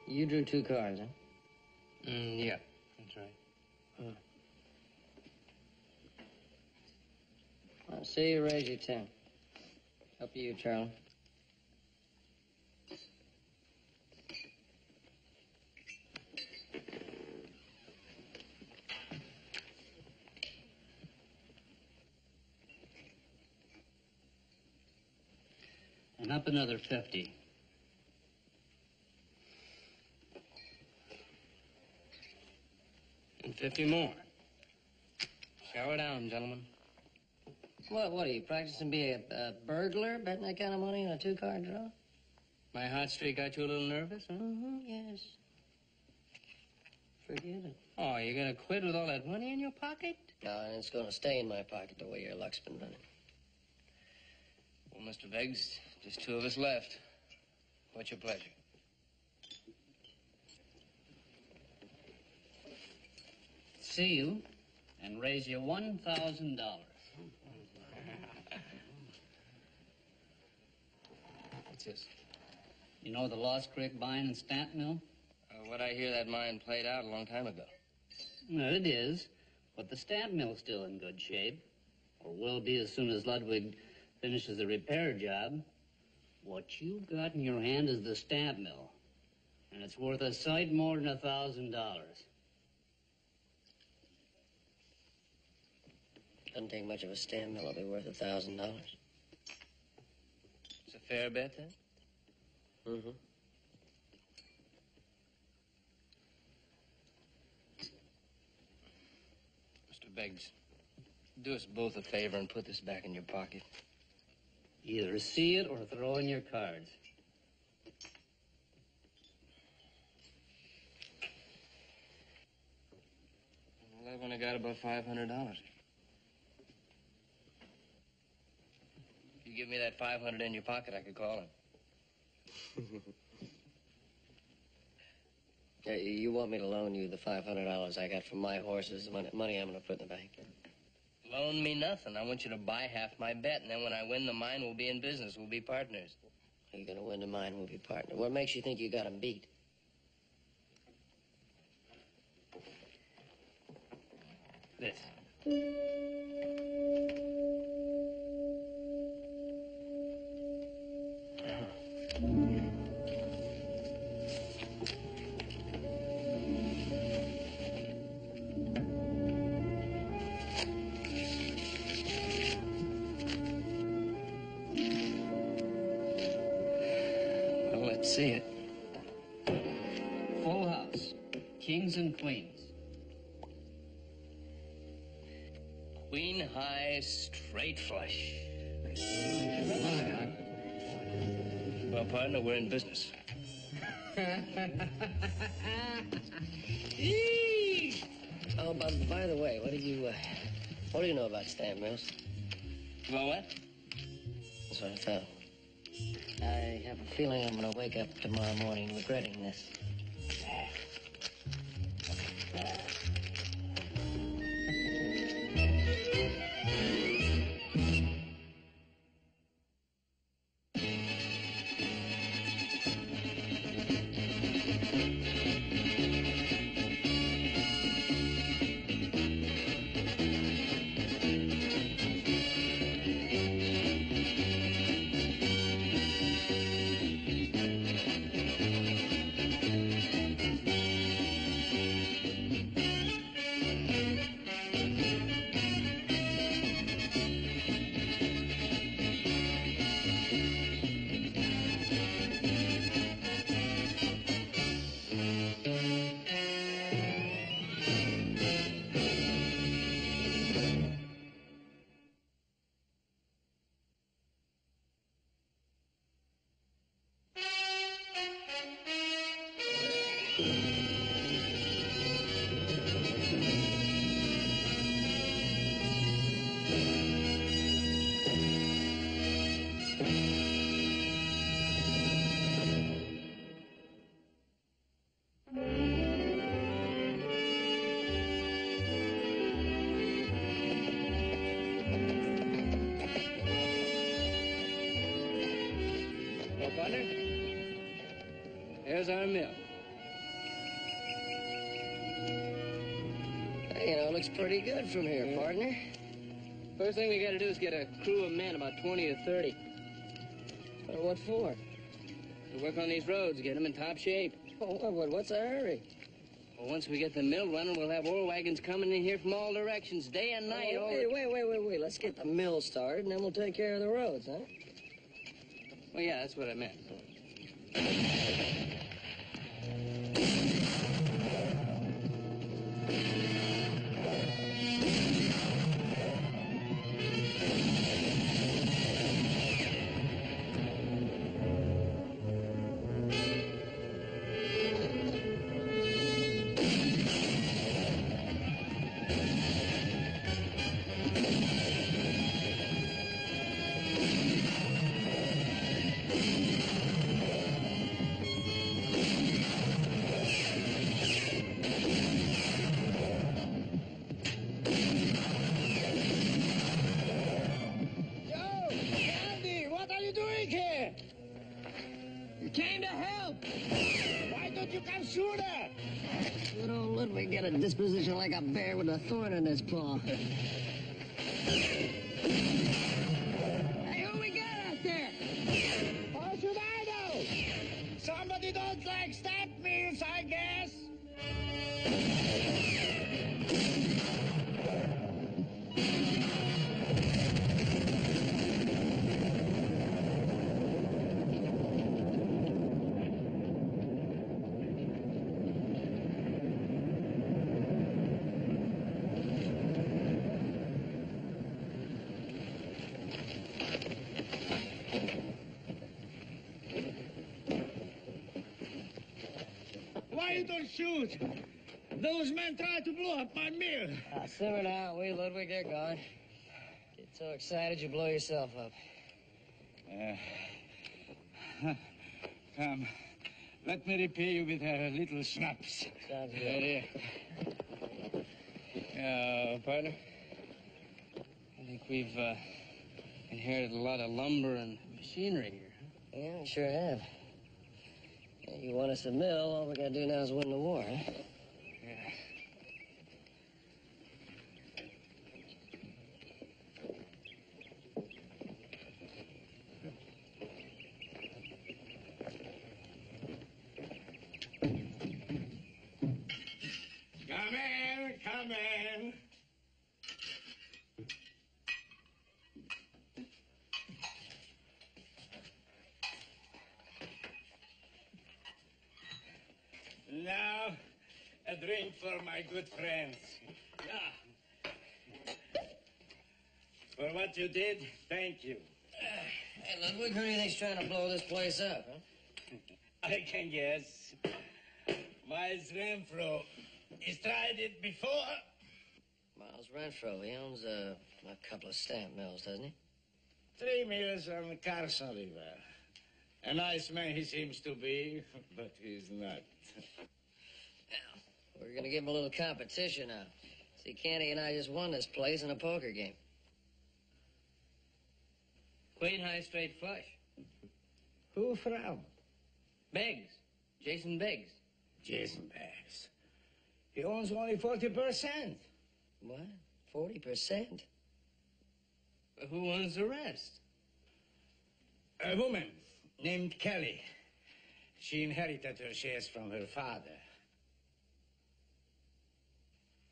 You drew 2 cards, huh? Yeah, that's right. I'll see you raise your 10. Up to you, Charlie. And up another 50. And 50 more. Shower down, gentlemen. What are you, practicing to be a burglar, betting that kind of money on a 2-card draw? My hot streak got you a little nervous, huh? Yes. Forget it. Oh, you're gonna quit with all that money in your pocket? No, and it's gonna stay in my pocket the way your luck's been running. Well, Mr. Beggs, just 2 of us left. What's your pleasure? See you and raise you $1,000. What's this? You know the Lost Creek mine and stamp mill? What I hear, that mine played out a long time ago. Well, it is, but the stamp mill's still in good shape. Or will be as soon as Ludwig finishes the repair job. What you've got in your hand is the stamp mill, and it's worth a sight more than $1,000. Doesn't take much of a stamp mill to be worth $1,000. It's a fair bet, then? Mm-hmm. Mr. Beggs, do us both a favor and put this back in your pocket. Either see it or throw in your cards. Well, I've only got about $500. If you give me that 500 in your pocket, I could call him. You want me to loan you the $500 I got from my horses, the money I'm going to put in the bank? Loan me nothing. I want you to buy half my bet, and then when I win the mine, we'll be in business. We'll be partners. You're going to win the mine, we'll be partners. What makes you think you got 'em beat? This. Well, let's see it. Full house. Kings and queens. Queen high, straight flush. Well, partner, we're in business. Oh, by the way, what do you know about stamp mills? Well, what? That's what I thought. I have a feeling I'm going to wake up tomorrow morning regretting this. as our mill. You know, it looks pretty good from here, partner. First thing we gotta do is get a crew of men, about 20 or 30. What for? To work on these roads, get them in top shape. What's the hurry? Well, once we get the mill running, we'll have ore wagons coming in here from all directions, day and night. Wait. Let's get the mill started, and then we'll take care of the roads, huh? Well, yeah, that's what I meant. Came to help. Why don't you come sooner? Good old Ludwig got a disposition like a bear with a thorn in his paw. Hey, who we got out there? How should I know? Somebody don't like stamp mills, I guess. Why you don't shoot? Those men tried to blow up my mill. Simmer down, Ludwig, they're gone. Get so excited you blow yourself up. Come, let me repay you with a little schnapps. Sounds good. Partner, I think we've inherited a lot of lumber and machinery here. Yeah, we sure have. Yeah, you want us a mill, all we gotta do now is win the war, huh? Yeah. Come in. Now, a drink for my good friends. For what you did, thank you. Hey, Ludwig, who do you think's trying to blow this place up, huh? I can guess. Miles Renfro. He's tried it before. Miles Renfro, he owns a couple of stamp mills, doesn't he? 3 mills on the Carson River. A nice man he seems to be, but he's not. Yeah, we're gonna give him a little competition now. See, Candy and I just won this place in a poker game. Queen high straight flush. Who from? Beggs. Jason Beggs. Jason Bass. He owns only 40%. What? 40%? Who owns the rest? A woman named Kelly. She inherited her shares from her father.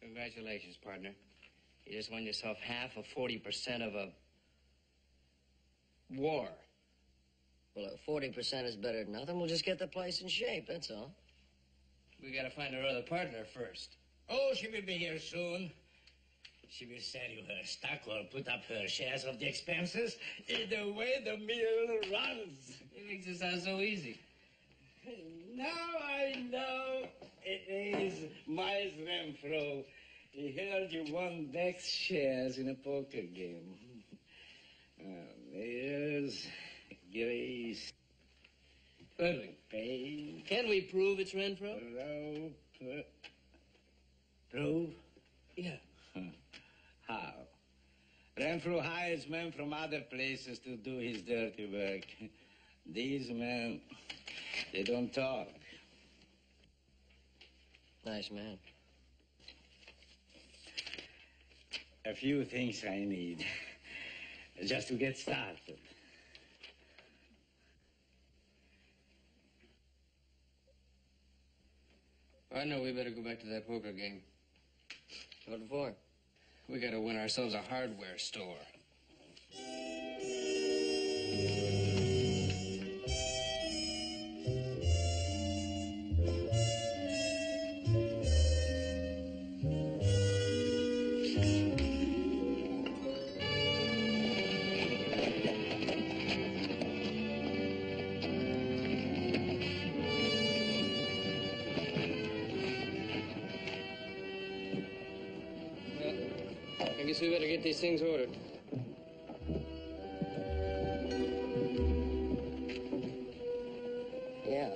Congratulations, partner. You just won yourself half of 40% of a war. Well, if 40% is better than nothing, we'll just get the place in shape, that's all. We gotta find our other partner first. Oh, she will be here soon. She will sell you her stock or put up her shares of the expenses. Either way, the mill runs. It makes it sound so easy. Now I know it is Miles Renfro. He heard you won Beck's shares in a poker game. There's Grace. Ludwig, Pain. can we prove it's Renfro? Rope. Prove? Yeah. How? Renfro hires men from other places to do his dirty work. These men, they don't talk. Nice man. A few things I need just to get started. I know we better go back to that poker game. What for? We gotta win ourselves a hardware store. I guess we better get these things ordered. Yeah.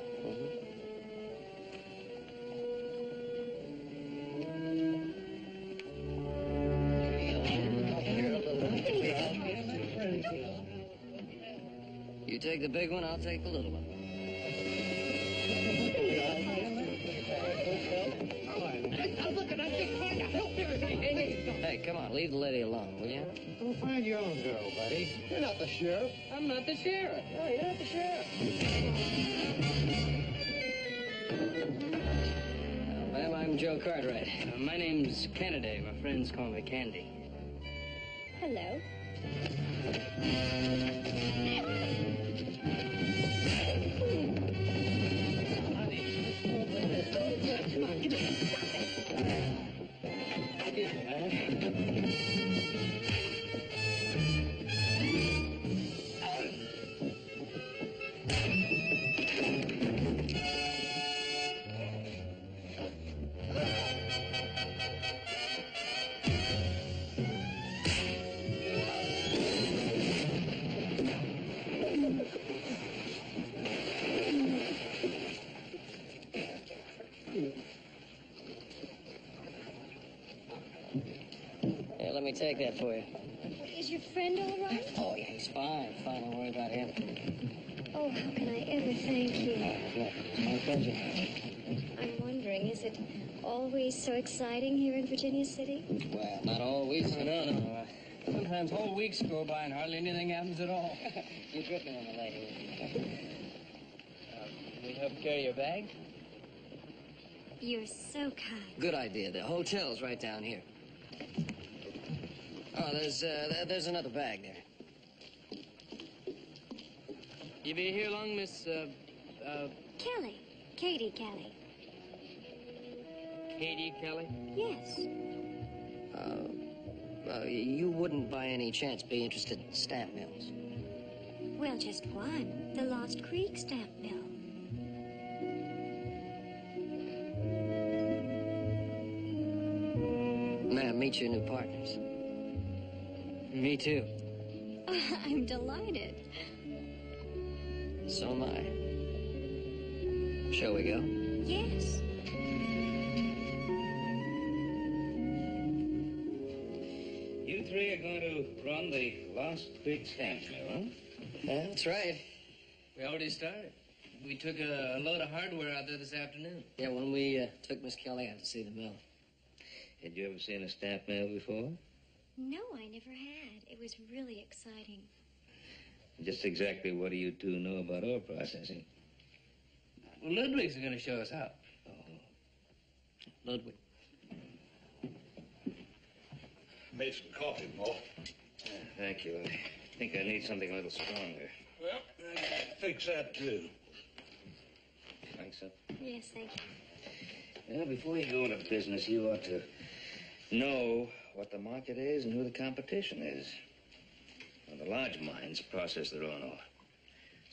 You take the big one, I'll take the little one. Hey, come on, leave the lady alone, will you? Go find your own girl, buddy. You're not the sheriff. I'm not the sheriff. No, you're not the sheriff. Ma'am, I'm Joe Cartwright. My name's Kennedy. My friends call me Candy. Hello. Here, let me take that for you. Is your friend all right? Oh, yeah, he's fine. Fine, don't worry about him. Oh, how can I ever thank you? It's my pleasure. I'm wondering, is it always so exciting here in Virginia City? Well, not always. No. Sometimes whole weeks go by and hardly anything happens at all. You dripping on the lady. Can we help carry your bag? You're so kind. Good idea. The hotel's right down here. Oh, there's another bag there. You be here long, Miss, Kelly. Katie Kelly. Katie Kelly? Yes. You wouldn't by any chance be interested in stamp mills? Well, just one. The Lost Creek stamp mill. Ma'am, meet your new partners. Me too. I'm delighted. So am I. Shall we go? Yes. You three are going to run the Lost Creek stamp mill, huh? Yeah, that's right. We already started. We took a load of hardware out there this afternoon. Yeah, when we took Miss Kelly out to see the mill. Had you ever seen a stamp mill before? No, I never had. It was really exciting. Just exactly what do you two know about ore processing? Well, Ludwig's going to show us how. Ludwig. Made some coffee, Mo. Thank you. I think I need something a little stronger. Well, I can fix that, too. Think so? Yes, thank you. Well, before you go into business, you ought to know what the market is and who the competition is. Well, the large mines process their own ore.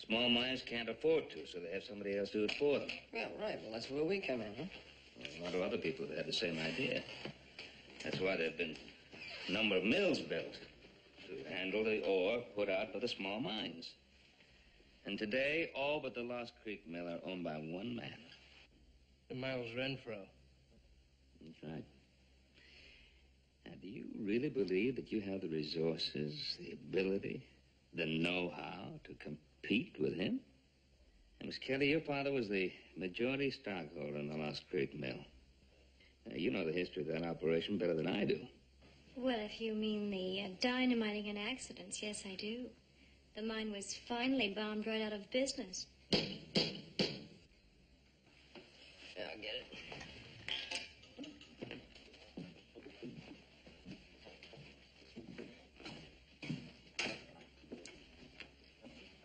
Small mines can't afford to, so they have somebody else do it for them. Well, right. Well, that's where we come in, huh? Well, a lot of other people have had the same idea. That's why there have been a number of mills built to handle the ore put out by the small mines. And today, all but the Lost Creek mill are owned by one man. Miles Renfro. That's right. Now, do you really believe that you have the resources, the ability, the know-how to compete with him? And Miss Kelly, your father was the majority stockholder in the Lost Creek mill. You know the history of that operation better than I do. Well, if you mean the dynamiting and accidents, yes, I do. The mine was finally bombed right out of business. Yeah, I'll get it.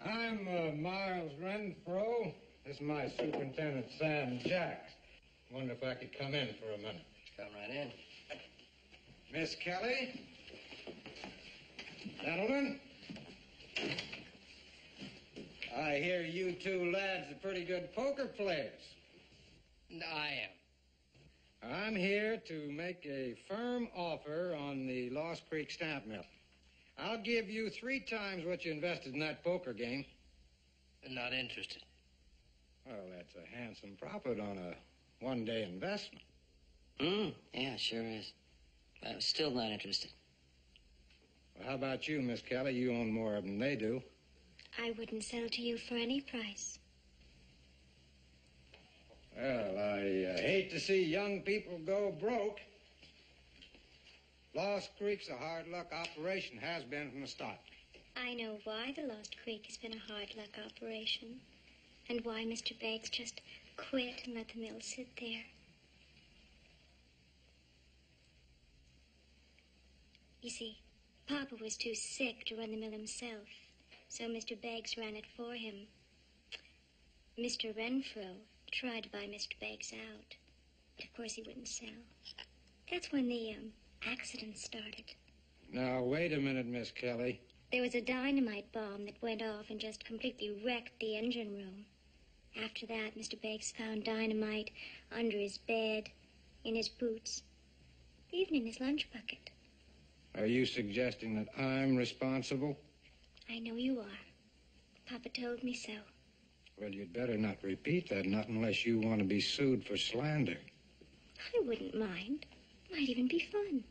I'm Miles Renfro. This is my superintendent, Sam Jack. Wonder if I could come in for a minute. Come right in. Miss Kelly? Gentlemen? I hear you two lads are pretty good poker players. I am. I'm here to make a firm offer on the Lost Creek stamp mill. I'll give you 3 times what you invested in that poker game. Not interested. Well, that's a handsome profit on a one-day investment. Yeah, sure is. I'm still not interested. Well, how about you, Miss Kelly? You own more of them than they do. I wouldn't sell to you for any price. Well, I hate to see young people go broke. Lost Creek's a hard luck operation, has been from the start. I know why the Lost Creek has been a hard luck operation, and why Mr. Beggs just quit and let the mill sit there. You see, Papa was too sick to run the mill himself, so Mr. Beggs ran it for him. Mr. Renfro tried to buy Mr. Beggs out, but of course he wouldn't sell. That's when the accident started. Now, wait a minute, Miss Kelly. There was a dynamite bomb that went off and just completely wrecked the engine room. After that, Mr. Beggs found dynamite under his bed, in his boots, even in his lunch bucket. Are you suggesting that I'm responsible? I know you are. Papa told me so. Well, you'd better not repeat that, not unless you want to be sued for slander. I wouldn't mind. Might even be fun.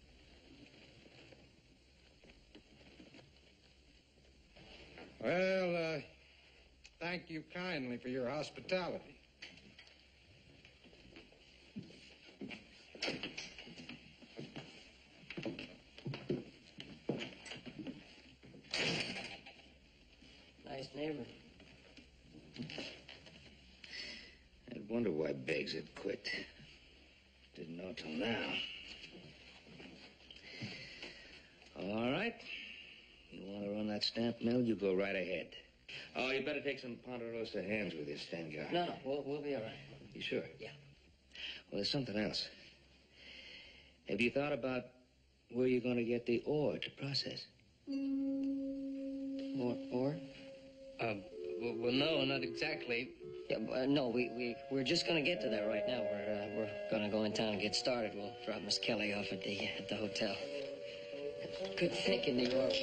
Well, thank you kindly for your hospitality. Nice neighbor. I'd wonder why Beggs had quit. Didn't know till now. All right. You want to run that stamp mill, you go right ahead. Oh, you better take some Ponderosa hands with you, Stenger. No, we'll be all right. You sure? Yeah. Well, there's something else. Have you thought about where you're going to get the ore to process? Or? Well, no, not exactly. Yeah, no, we're just going to get to that right now. We're going to go in town and get started. We'll drop Miss Kelly off at the hotel. Good thinking, New York.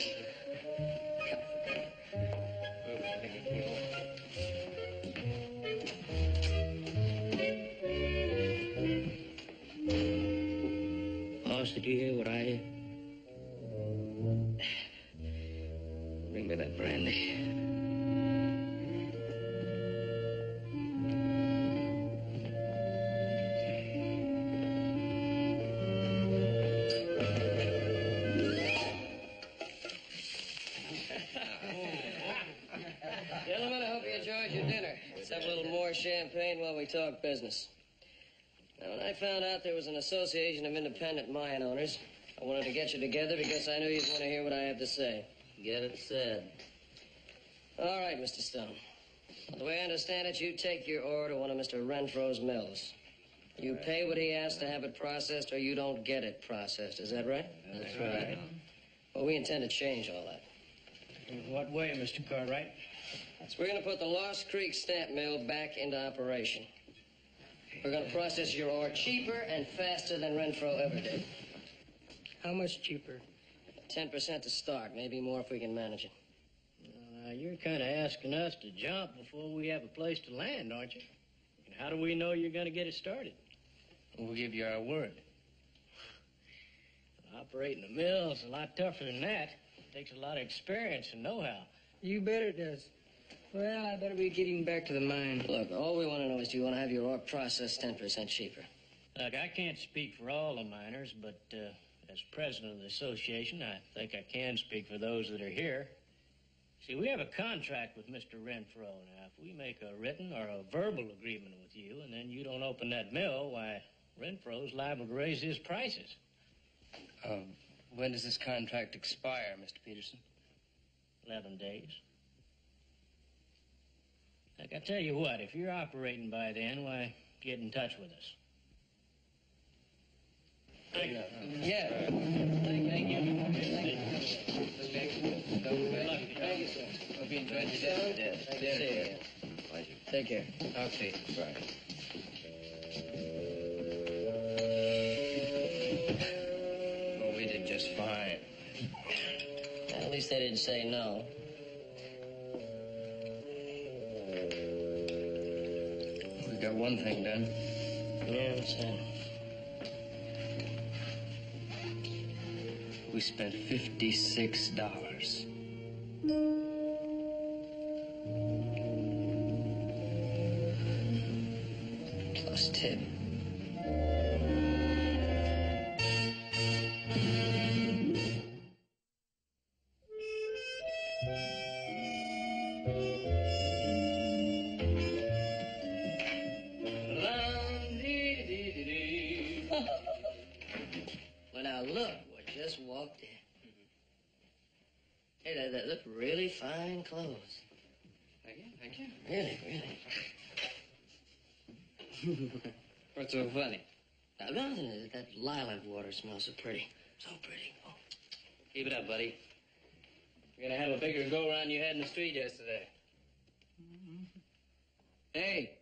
Boss, did you hear what I hear? Bring me that brandy. Gentlemen, I hope you enjoyed your dinner. Let's have a little more champagne while we talk business. Now, when I found out there was an association of independent mine owners, I wanted to get you together because I knew you'd want to hear what I have to say. Get it said. All right, Mr. Stone. The way I understand it, you take your ore to one of Mr. Renfro's mills. You pay what he asks to have it processed, or you don't get it processed. Is that right? That's right. Well, we intend to change all that. In what way, Mr. Cartwright? So we're going to put the Lost Creek stamp mill back into operation. We're going to process your ore cheaper and faster than Renfro ever did. How much cheaper? 10% to start, maybe more if we can manage it. You're kind of asking us to jump before we have a place to land, aren't you? And how do we know you're going to get it started? We'll give you our word. Operating a mill is a lot tougher than that. It takes a lot of experience and know-how. You bet it does. Well, I better be getting back to the mine. Look, all we want to know is do you want to have your ore processed 10% cheaper? Look, I can't speak for all the miners, but as president of the association, I think I can speak for those that are here. See, we have a contract with Mr. Renfro. Now, if we make a written or a verbal agreement with you, and then you don't open that mill, why, Renfro's liable to raise his prices. When does this contract expire, Mr. Peterson? 11 days. Look, I tell you what, if you're operating by then, why, get in touch with us. Yeah. Thank you. Hope you enjoyed your day. Pleasure. Take care. I'll see you. Right. Oh, we did just fine. At least they didn't say no. We got one thing done. Yeah, what's that? We spent $56. Plus tip. Well, now look what just walked in. Hey, that look really fine clothes. Thank you. Really. What's so funny? Now, nothing. That lilac water smells so pretty. So pretty. Oh. Keep it up, buddy. You're gonna have a bigger go-around you had in the street yesterday. Hey,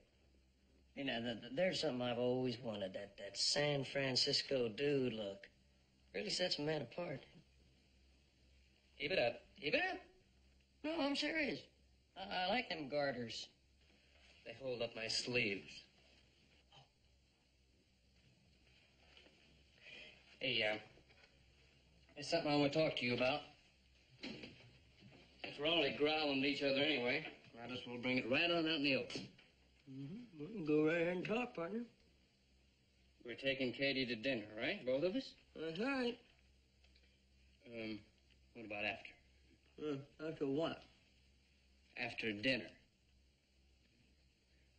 now, there's something I've always wanted. That San Francisco dude look. Really sets a man apart. Keep it up. Keep it up. No, I'm serious. I like them garters. They hold up my sleeves. Hey, there's something I want to talk to you about. If we're only growling at each other anyway, might as well bring it right on out in the open. We can go right ahead and talk, partner. We're taking Katie to dinner, right? Both of us? That's right. What about after? After what? After dinner.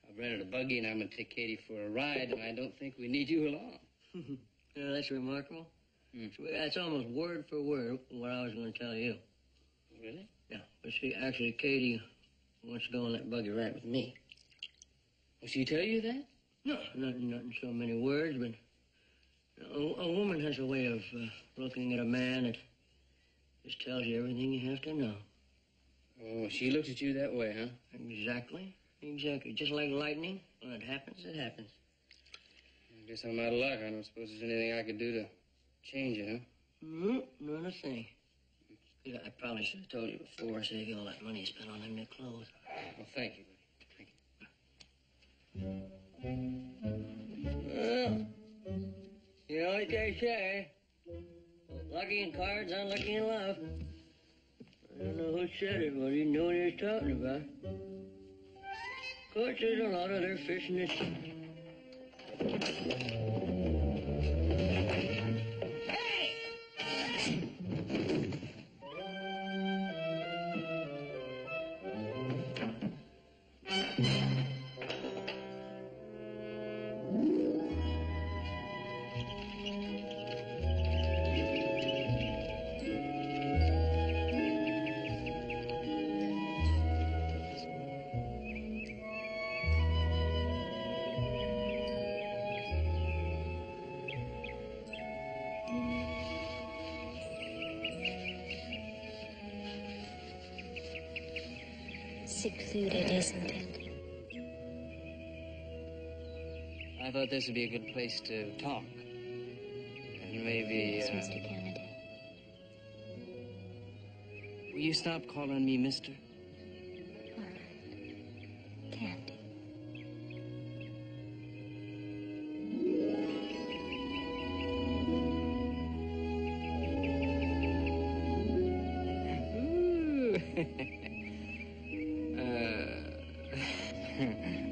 I've rented a buggy and I'm going to take Katie for a ride, and I don't think we need you along. Yeah, that's remarkable. That's almost word for word what I was going to tell you. Really? Yeah, but see, actually, Katie wants to go on that buggy ride with me. Will she tell you that? No, not in so many words, but a woman has a way of looking at a man that just tells you everything you have to know. Oh, she looks at you that way, huh? Exactly. Just like lightning. When it happens, it happens. I guess I'm out of luck. I don't suppose there's anything I could do to change it, huh? No, not a thing. Yeah, I probably should have told you before, save you all that money you spent on them new clothes. Well, thank you. Well, you know what they say. Lucky in cards, unlucky in love. I don't know who said it, but he knew what he was talking about. Of course, there's a lot of other fish in the sea. Secluded, isn't it? I thought this would be a good place to talk. And maybe, Yes, Mr. Kennedy. will you stop calling me mister? All right. Candy.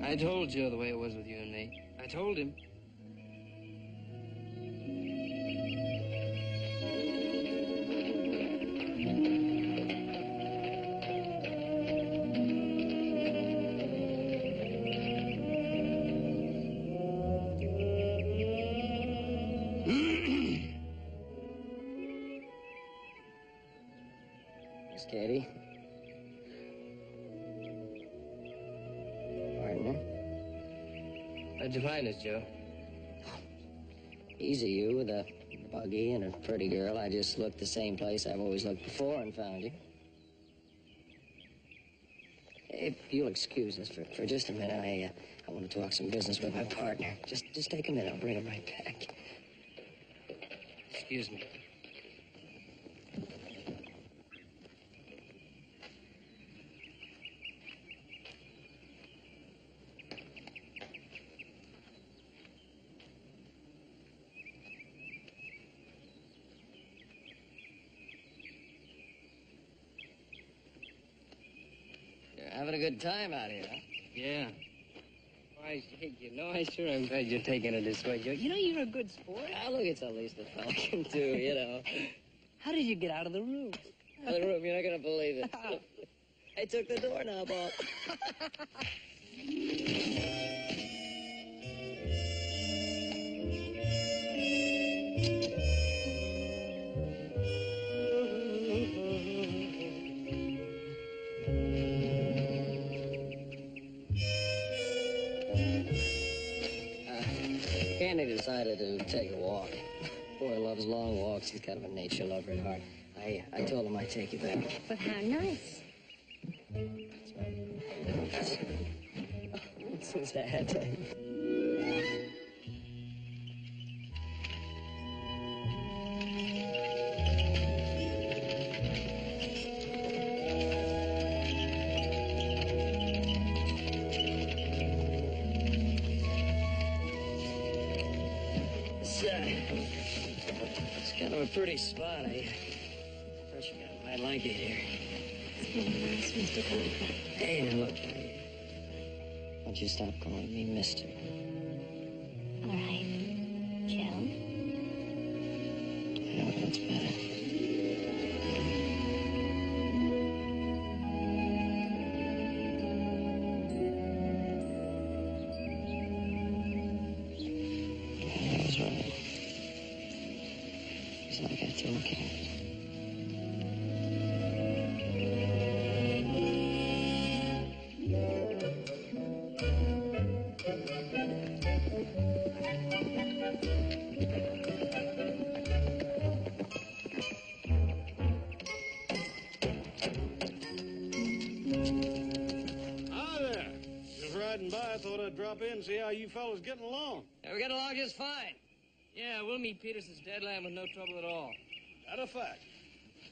I told Joe the way it was with you and me. I told him. How'd you find us, Joe? Easy, you with a buggy and a pretty girl. I just looked the same place I've always looked before and found you. If you'll excuse us for just a minute, I want to talk some business with my partner. Just take a minute. I'll bring him right back. Excuse me. You're having a good time out here, huh? Yeah. Why, you know, I sure am glad you're taking it this way, Joe. You know, you're a good sport. Ah, look, it's the least a fella can do, you know. How did you get out of the room? Out of the room, you're not going to believe it. I took the doorknob off. Candy decided to take a walk. Boy loves long walks. He's kind of a nature lover at heart. I told him I'd take you back. But how nice. So sad. It's kind of a pretty spot. I thought you might like it here. It's very nice, Mr. Cooper. Hey, now look. Why don't you stop calling me mister? All right. Joe? Yeah, that's better. I was right. It's like I told Ken. Hi there. Just riding by, I thought I'd drop in and see how you fellas getting along. Yeah, we're getting along just fine. Yeah, we'll meet Peterson's deadline with no trouble at all. That a fact.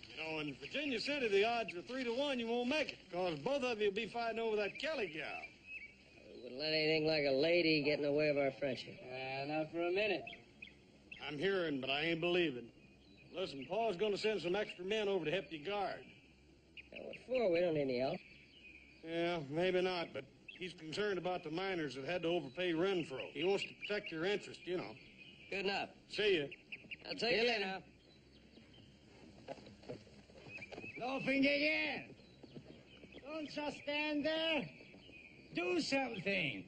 You know, in Virginia City, the odds are 3 to 1 you won't make it, because both of you will be fighting over that Kelly gal. We wouldn't let anything like a lady get in the way of our friendship. Not for a minute. I'm hearing, but I ain't believing. Listen, Paul's going to send some extra men over to help you guard. Yeah, what for? We don't need any help. Yeah, maybe not, but he's concerned about the miners that had to overpay Renfro. He wants to protect your interest, you know. Good enough. See ya. I'll take you later. Laughing again. Don't just stand there. Do something.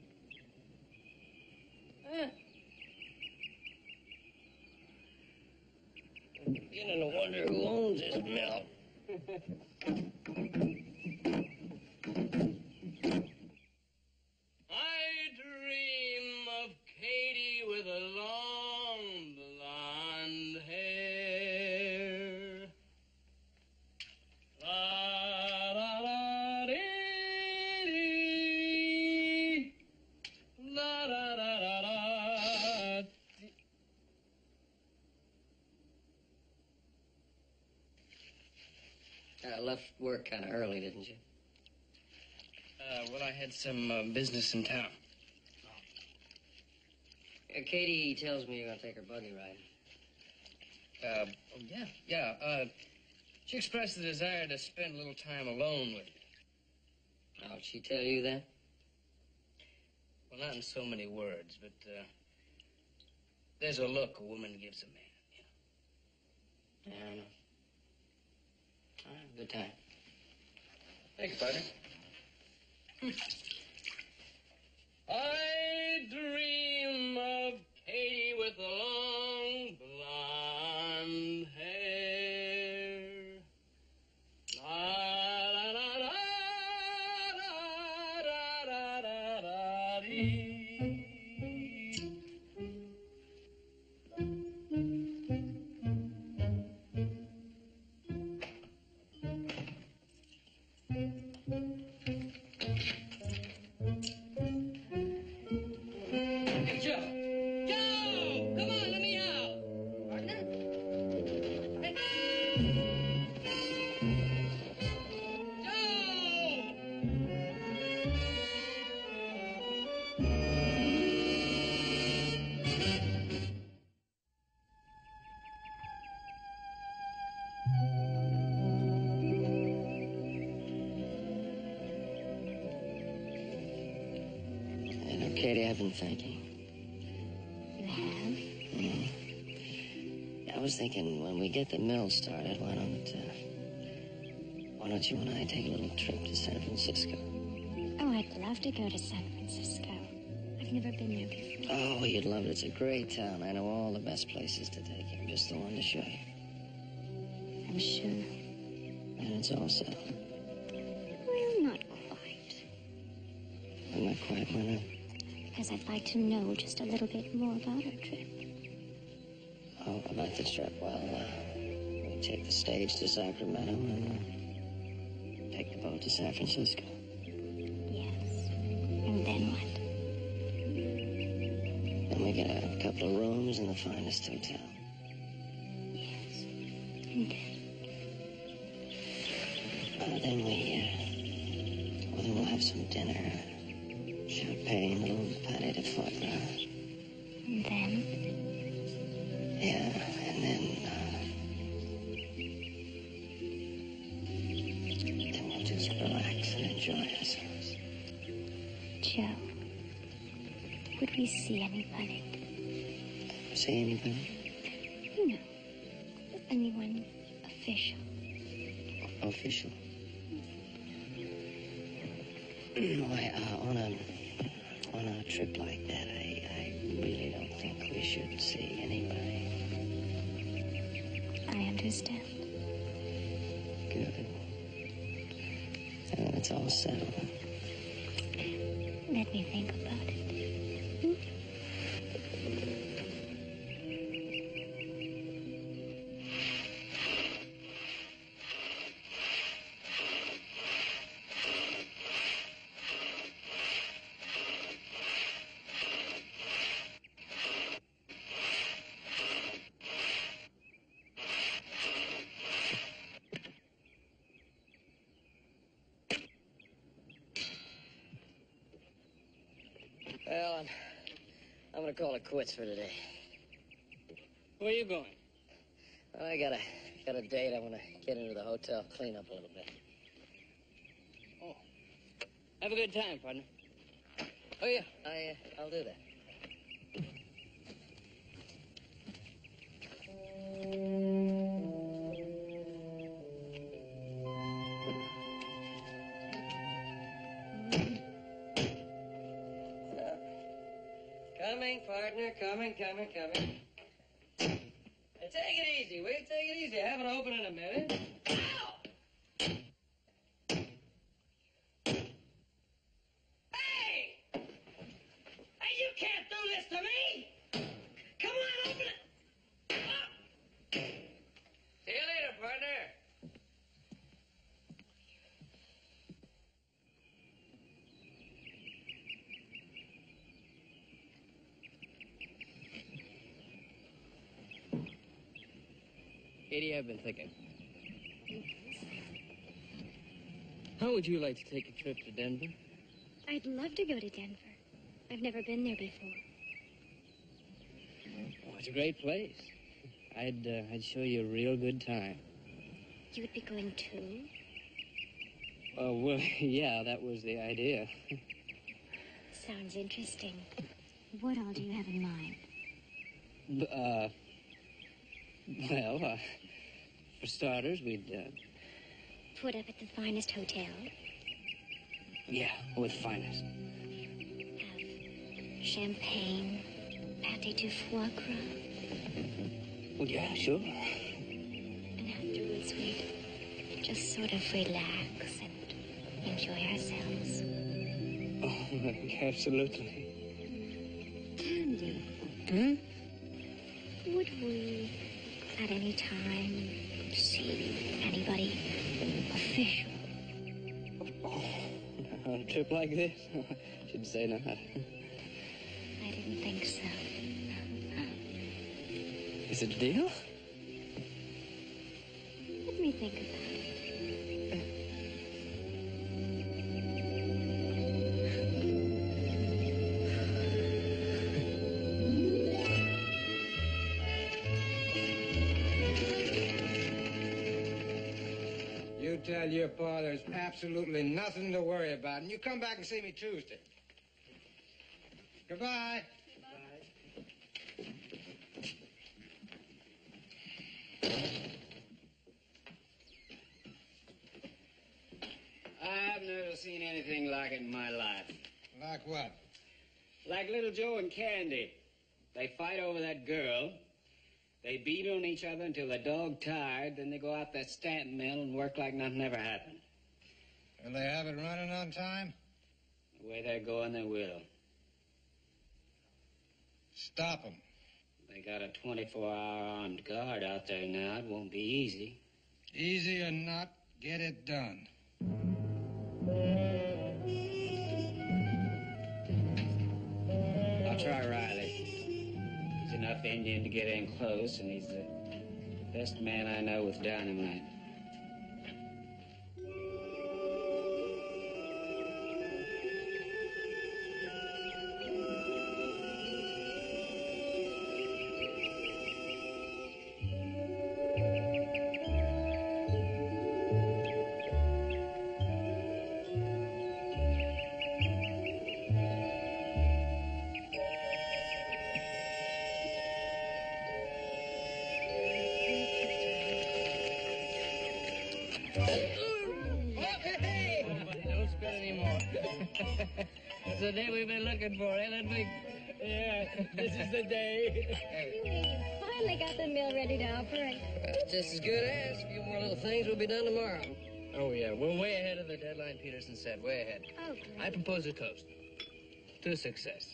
Beginning to wonder who owns this mill. I dream of Katie with a long blonde hair. La la la dee dee. La la la la la. Left work kind of early, didn't you? Well, I had some business in town. Katie tells me you're going to take her buggy ride. Yeah. She expressed the desire to spend a little time alone with me. Oh, did she tell you that? Well, not in so many words, but there's a look a woman gives a man, you know. Yeah, I know. All right, good time. Thanks, partner. I dream of Katie with the long blonde hair. La la la la da da da da da dee. Hey, Joe! Joe! Come on, let me out! Partner? Hey. Joe! You know, Katie, I've been thinking. You have? I was thinking when we get the mill started, why don't you and I take a little trip to San Francisco? Oh, I'd love to go to San Francisco. I've never been there before. Oh, you'd love it. It's a great town. I know all the best places to take you. I'm just the one to show you. I'm sure. And it's all settled. Well, not quite. I'm not quite, why not? Because I'd like to know just a little bit more about our trip. Oh, about the trip. Well, we take the stage to Sacramento and take the boat to San Francisco. Yes. And then what? Then we get a couple of rooms in the finest hotel. Yes. And then? Then we'll have some dinner. Champagne, a little pâté de foie gras. And then? Yeah, and then we'll just relax and enjoy ourselves. Joe, would we see anybody? See anybody? You know, anyone official. Official? Why, on a trip like that, I really don't think we should see anybody. I understand. Good. It's all settled. Let me think about it. Well, I'm gonna call it quits for today. Where are you going? Well, I got a date. I want to get into the hotel, clean up a little bit. Oh. Have a good time, partner. Oh yeah, I'll do that. Coming, partner, coming. Hey, take it easy, will you? Take it easy. I have it open in a minute. Ow! Hey! Hey, you can't do this to me! Come on, open it! Oh. See you later, partner. Katie, I've been thinking. How would you like to take a trip to Denver? I'd love to go to Denver. I've never been there before. Oh, it's a great place. I'd show you a real good time. You would be going too? Oh, well, yeah, that was the idea. Sounds interesting. What all do you have in mind? For starters, we'd, Put up at the finest hotel. yeah, with finest. Have champagne, pâté de foie gras. Well, yeah, sure. And afterwards we'd just sort of relax and enjoy ourselves. Oh, absolutely. Andy, Hmm? would we at any time see anybody official? On a trip like this? Should say not. I didn't think so. Is it a deal? Let me think about it. You tell your pa there's absolutely nothing to worry about, and you come back and see me Tuesday. Goodbye. I've never seen anything like it in my life. Like what? Like little Joe and Candy. They fight over that girl. They beat on each other until the dog tired. Then they go out that stamp mill and work like nothing ever happened. Will they have it running on time? The way they're going, they will. Stop them. They got a 24-hour armed guard out there now. It won't be easy. Easy or not, get it done. I'll try Riley. He's enough Indian to get in close, and he's the best man I know with dynamite. Don't spit anymore. It's the day we've been looking for, ain't it, Big? Yeah, this is the day. You finally got the mill ready to operate. That's just as good as. A few more little things will be done tomorrow. Oh, yeah, we're way ahead of the deadline Peterson said, way ahead. Oh, I propose a toast to success.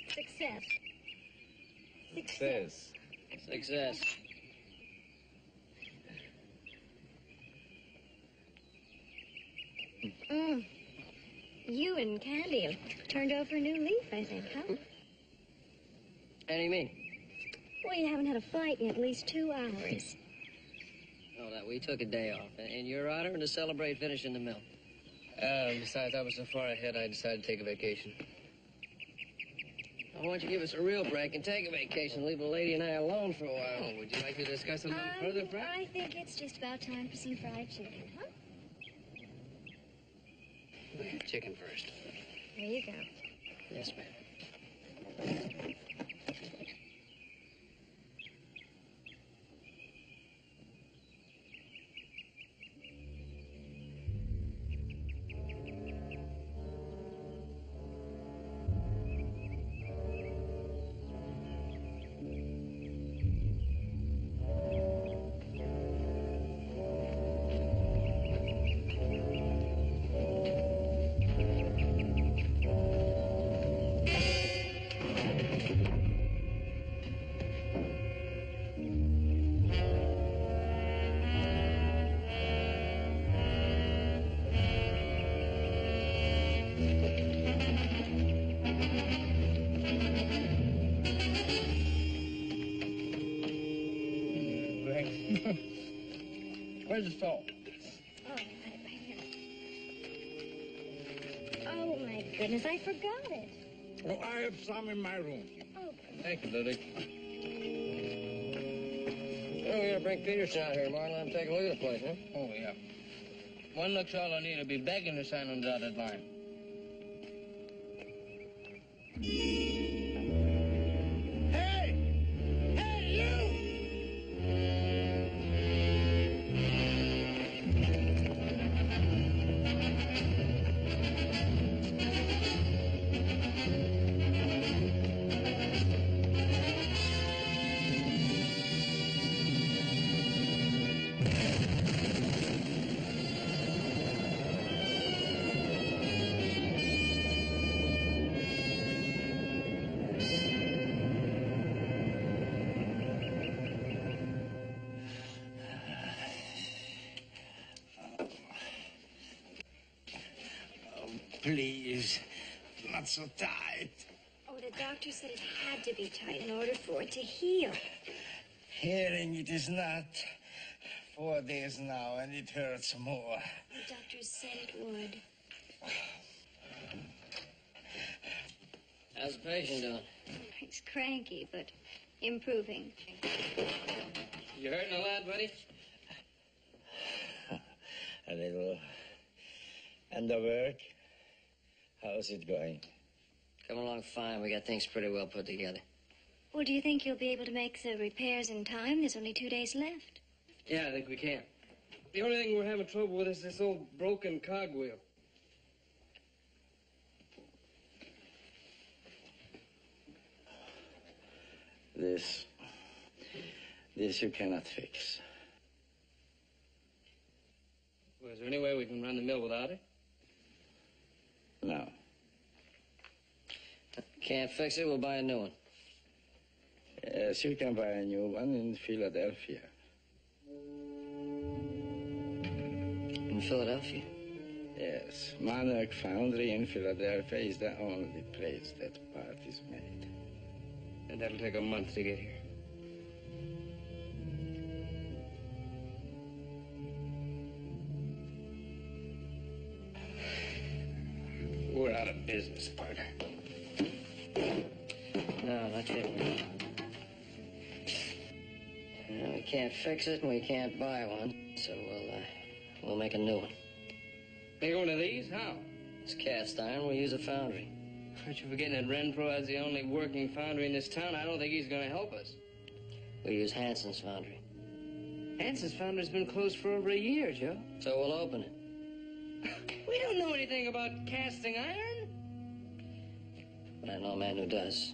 success. Says. Success. You and Candy have turned over a new leaf, I think, huh? How do you mean? Well, you haven't had a fight in at least 2 hours. Oh, that we took a day off. In your honor and to celebrate finishing the mill. Besides, I was so far ahead, I decided to take a vacation. Why don't you give us a real break and take a vacation, leave the lady and I alone for a while? Oh, would you like to discuss a little further, Frank? I think it's just about time for some fried chicken, huh? Chicken first. There you go. Yes, ma'am. Where's the salt? Oh, right here. Oh, my goodness, I forgot it. Oh, I have some in my room. Oh, Thank you, Lily. Oh, we gotta bring Peterson out here tomorrow and let him take a look at the place, huh? Oh, yeah. One look's all I need. I'll be begging to sign on the dotted line. Hey! Hey, you! please. Not so tight. Oh, the doctor said it had to be tight in order for it to heal. Hearing it is not. 4 days now, and it hurts more. The doctor said it would. How's the patient doing? He's cranky, but improving. You hurting a lot, buddy? A little. And the work? How's it going? Coming along fine. We got things pretty well put together. Well, do you think you'll be able to make the repairs in time? There's only 2 days left. Yeah, I think we can. The only thing we're having trouble with is this old broken cogwheel. This you cannot fix. Well, is there any way we can run the mill without it? No. Can't fix it, we'll buy a new one. Yes, you can buy a new one in Philadelphia. In Philadelphia? Yes, Monarch Foundry in Philadelphia is the only place that part is made. And that'll take a month to get here. We're out of business, partner. No, not yet. No, we can't fix it and we can't buy one, so we'll make a new one. Make one of these? How? It's cast iron, we'll use a foundry. Aren't you forgetting that Renfro is the only working foundry in this town? I don't think he's going to help us. We'll use Hanson's foundry. Hanson's foundry's been closed for over a year, Joe. So we'll open it. We don't know anything about casting iron. But I know a man who does.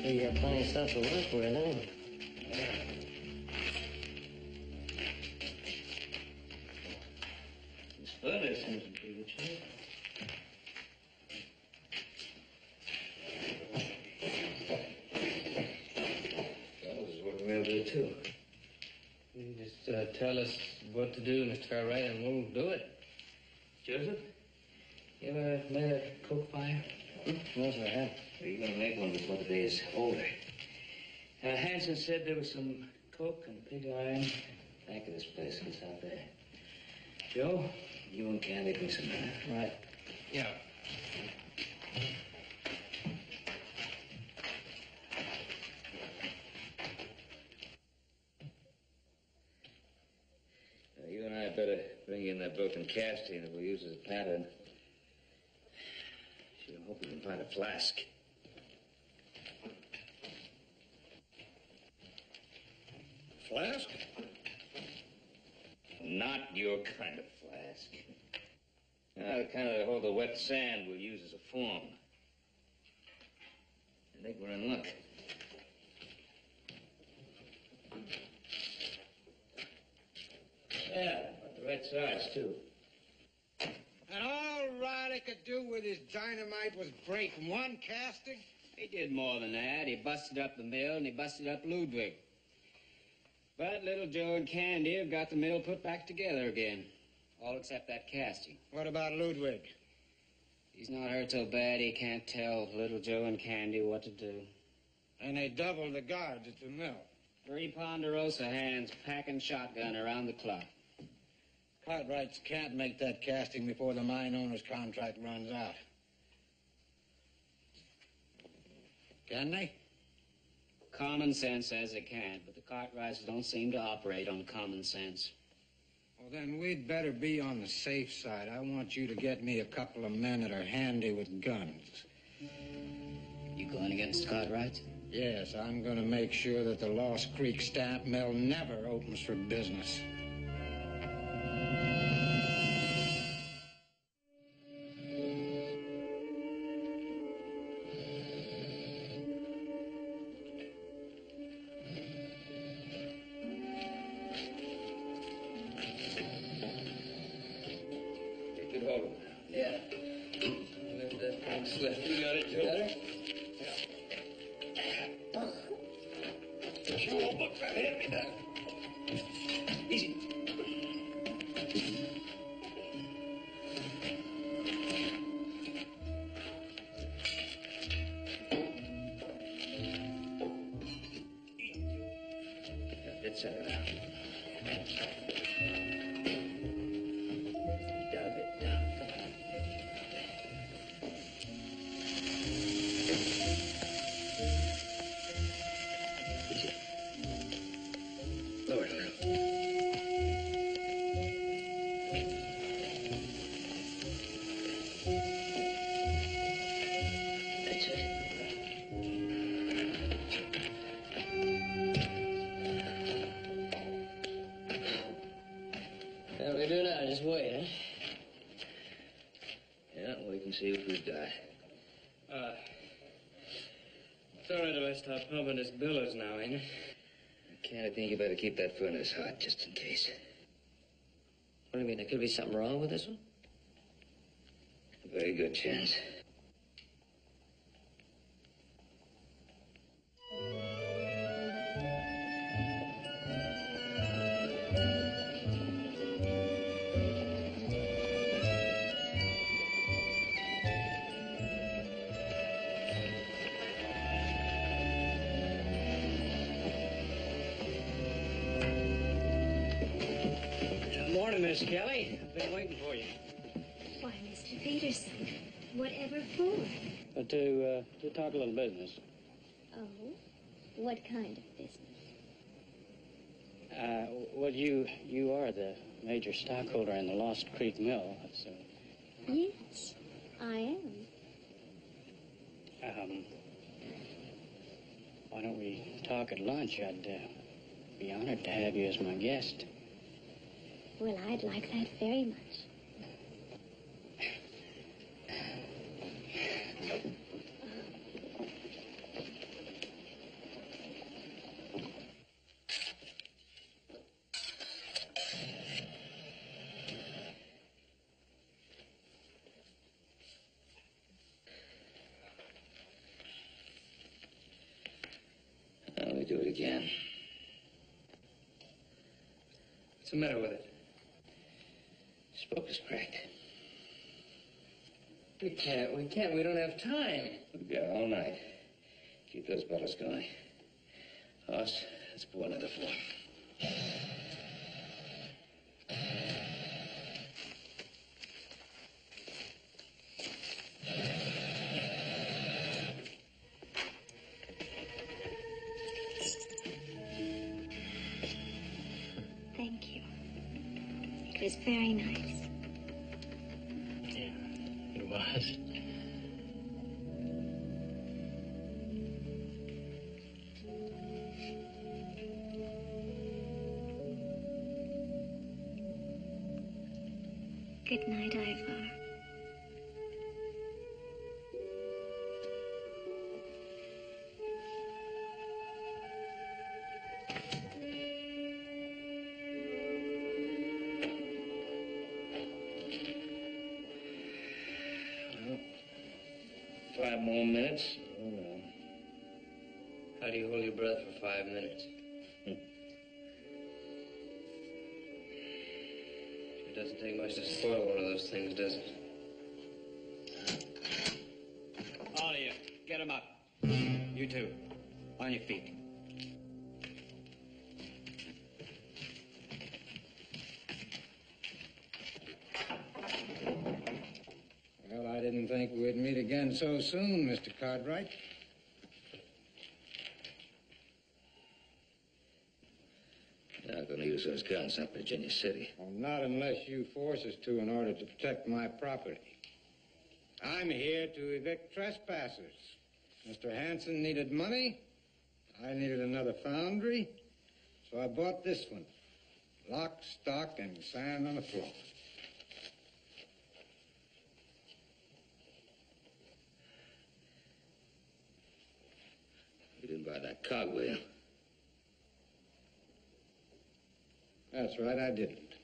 So you got plenty of stuff to work with, anyway. This furnace seems in pretty good shape. This is what we'll do, too. You just tell us what to do, Mr. Cartwright, and we'll do it. Joseph, you ever made a coke fire? No, sir, I haven't. Well, you're going to make one before the day is older. Hanson said there was some coke and pig iron. Back of this place, it's out there. Joe? You and Candy bring some in. Right. Yeah. You and I better bring in that broken casting that we'll use as a pattern. Sure hope we can find a flask. Flask? Not your kind of flask. The kind that hold the wet sand we'll use as a form. I think we're in luck. Yeah, about the right size, too. And all Riley could do with his dynamite was break one casting? He did more than that. He busted up the mill and he busted up Ludwig. But little Joe and Candy have got the mill put back together again. All except that casting. What about Ludwig? He's not hurt so bad he can't tell little Joe and Candy what to do. And they doubled the guards at the mill. 3 Ponderosa hands packing shotgun around the clock. Cartwrights can't make that casting before the mine owner's contract runs out. Can they? Common sense says it can't, but the Cartwrights don't seem to operate on common sense. Well, then we'd better be on the safe side. I want you to get me a couple of men that are handy with guns. You going against the Cartwrights? Yes, I'm going to make sure that the Lost Creek stamp mill never opens for business. You won't look that hand me down. Easy. Let's set it out. Down a bit, down. Easy. Lower it a little. That's it. What do we do now? Just wait, huh? Yeah, we can see what we've got. It's all right if I stop pumping this billows now, ain't it? Ken, I think you better keep that furnace hot, just in case. What do you mean? There could be something wrong with this one? A very good chance. Morning, Miss Kelly. I've been waiting for you. Why, Mr. Peterson, whatever for? To talk a little business. Oh, what kind of business? Well, you are the major stockholder in the Lost Creek Mill, so... Yes, I am. Why don't we talk at lunch? I'd be honored to have you as my guest. Well, I'd like that very much. Let me do it again. What's the matter with it? Spoke is cracked. We can't. We don't have time. We've got all night. Keep those bottles going. Hoss, let's pour another four. Thank you. It was very nice. Yeah, it was. Good night, Ivar. Well, 5 more minutes. Oh, no. How do you hold your breath for 5 minutes? It doesn't take much to spoil one of those things, does it? All of you, get them up. You two, on your feet. Well, I didn't think we'd meet again so soon, Mr. Cartwright. You're not going to use those guns up in Virginia City. Well, not unless you force us to in order to protect my property. I'm here to evict trespassers. Mr. Hanson needed money. I needed another foundry. So I bought this one. Lock, stock, and sand on the floor. You didn't buy that cogwheel. That's right, I didn't.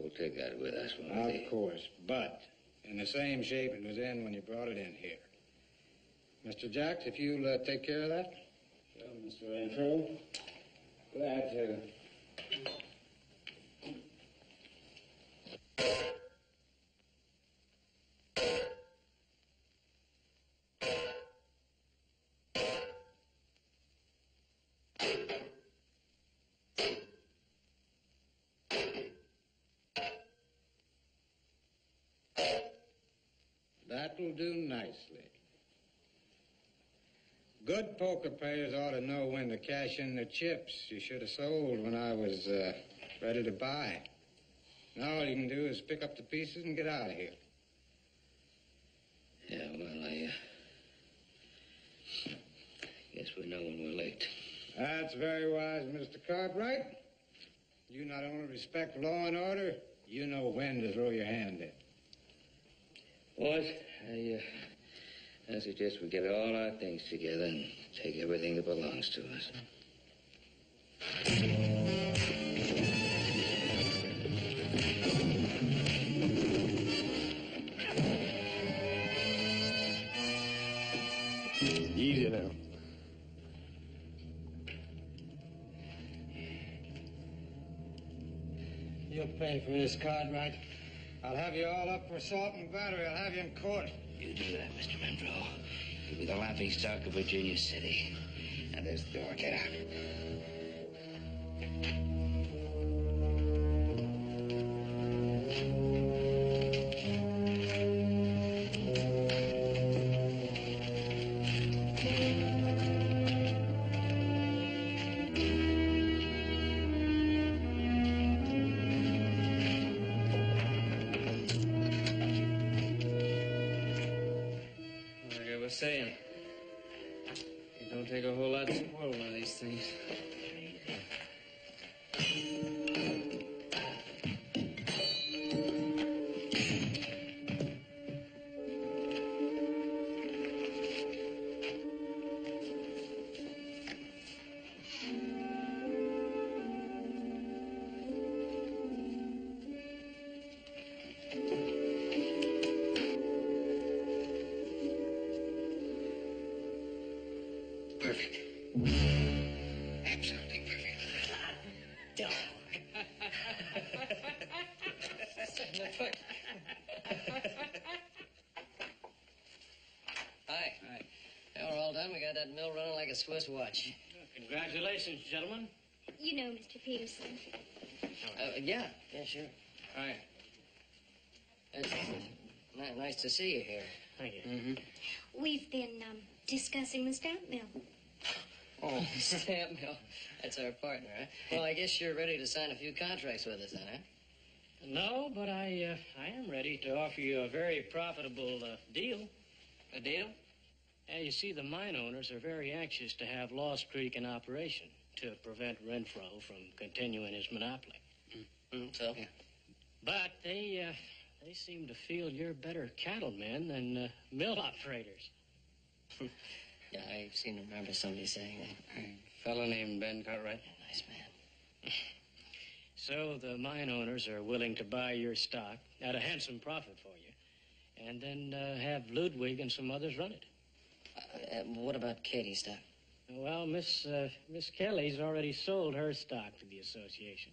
We'll take that with us when we leave. Of course, but in the same shape it was in when you brought it in here. Mr. Jacks, if you'll take care of that. Well, Mr. Renfro. Glad to. That'll do nicely. Good poker players ought to know when to cash in their chips. You should have sold when I was ready to buy. Now all you can do is pick up the pieces and get out of here. Yeah, well, I guess we know when we're late. That's very wise, Mr. Cartwright. You not only respect law and order, you know when to throw your hand in. Boys, I suggest we get all our things together and take everything that belongs to us. Easy now. You'll pay for this, Cartwright. I'll have you all up for assault and battery. I'll have you in court. You do that, Mr. Renfro. You'll be the laughingstock of Virginia City. Now, there's the door. Get out. Like I was saying, it don't take a whole lot to spoil one of these things. Perfect. Absolutely perfect. Hi. Now we're all done. We got that mill running like a Swiss watch. Congratulations, gentlemen. You know, Mr. Peterson. Yeah, sure. Hi. It's nice to see you here. Thank you. Mm-hmm. We've been discussing the stamp mill. Oh, stamp mill. That's our partner, huh? Well, I guess you're ready to sign a few contracts with us then, huh? No, but I am ready to offer you a very profitable deal. A deal? Yeah, you see, the mine owners are very anxious to have Lost Creek in operation to prevent Renfro from continuing his monopoly. So? Yeah. But they seem to feel you're better cattlemen than mill operators. Yeah, I seem to remember somebody saying that. A fellow named Ben Cartwright. Nice man. So the mine owners are willing to buy your stock at a handsome profit for you, and then have Ludwig and some others run it. What about Katie's stock? Well, Miss Kelly's already sold her stock to the association.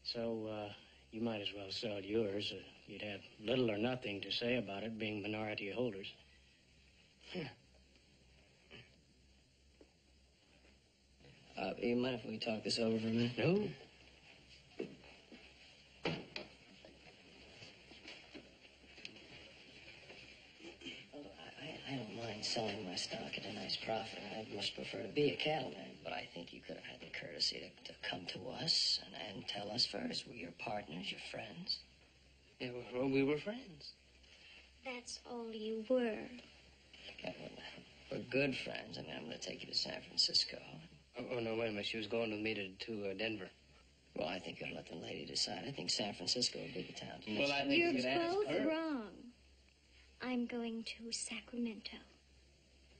So you might as well sell yours. You'd have little or nothing to say about it being minority holders. You mind if we talk this over for a minute? No. I don't mind selling my stock at a nice profit. I'd much prefer to be a cattleman, but I think you could have had the courtesy to come to us and tell us first. We're your partners, your friends. Yeah, well, we were friends. That's all you were. Okay, well, we're good friends. I mean, I'm going to take you to San Francisco. Oh, no, wait a minute. She was going with me to Denver. Well, I think you'll let the lady decide. I think San Francisco would be the town to Well, I think You're you could ask both her. wrong. I'm going to Sacramento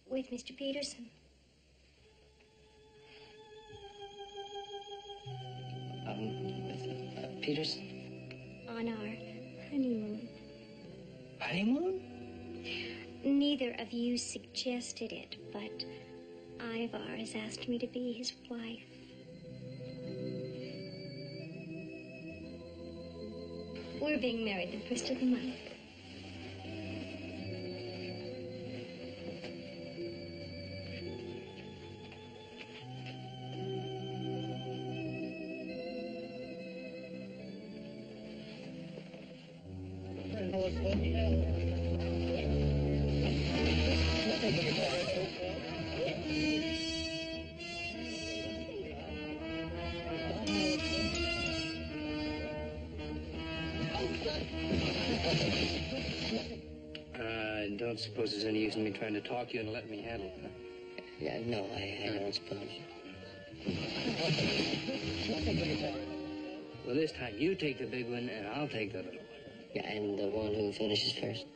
with Mr. Peterson. With Peterson? On our honeymoon. Honeymoon? Neither of you suggested it, but Ivar has asked me to be his wife. We're being married the first of the month. I don't suppose there's any use in me trying to talk you and let me handle it, huh? Yeah, no, I don't suppose. Well, this time you take the big one and I'll take the little one. Yeah, and the one who finishes first.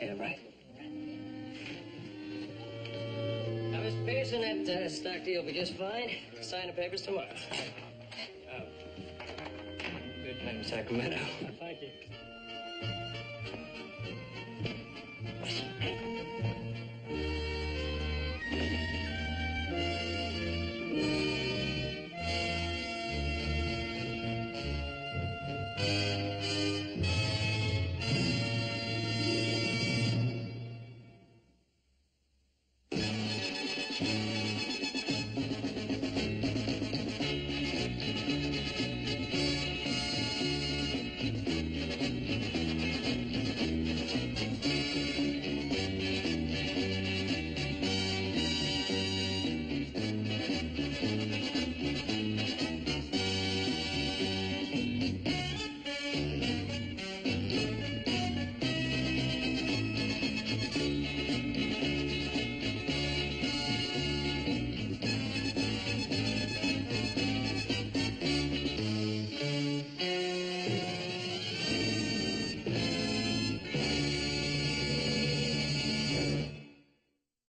Yeah, right. Now, Mr. Pearson, that stock deal will be just fine. Sign the papers tomorrow. Good night, Sacramento. Thank you.